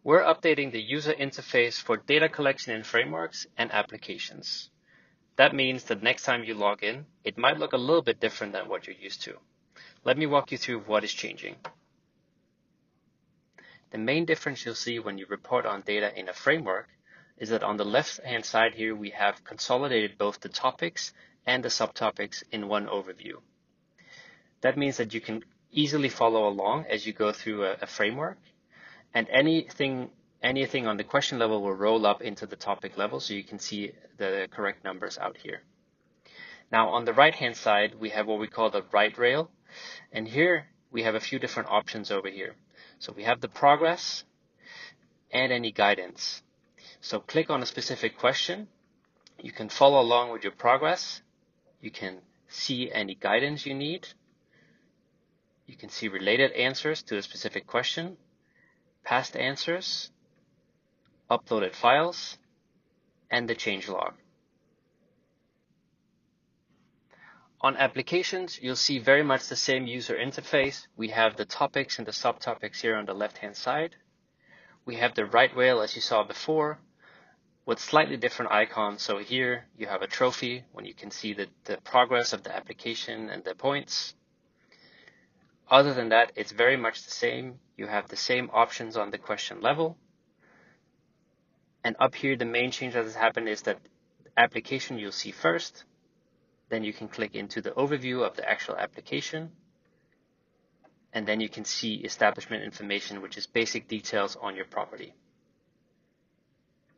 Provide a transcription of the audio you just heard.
We're updating the user interface for data collection in frameworks and applications. That means that next time you log in, it might look a little bit different than what you're used to. Let me walk you through what is changing. The main difference you'll see when you report on data in a framework is that on the left-hand side here, we have consolidated both the topics and the subtopics in one overview. That means that you can easily follow along as you go through a framework, and anything on the question level will roll up into the topic level so you can see the correct numbers out here. Now on the right-hand side, we have what we call the write rail, and here we have a few different options over here. So we have the progress and any guidance. So click on a specific question. You can follow along with your progress. You can see any guidance you need. You can see related answers to a specific question, past answers, uploaded files, and the change log. On applications, you'll see very much the same user interface. We have the topics and the subtopics here on the left-hand side. We have the write rail as you saw before, with slightly different icons. So here you have a trophy when you can see the progress of the application and the points. Other than that, it's very much the same. You have the same options on the question level. And up here, the main change that has happened is that application you'll see first. Then you can click into the overview of the actual application. And then you can see establishment information, which is basic details on your property.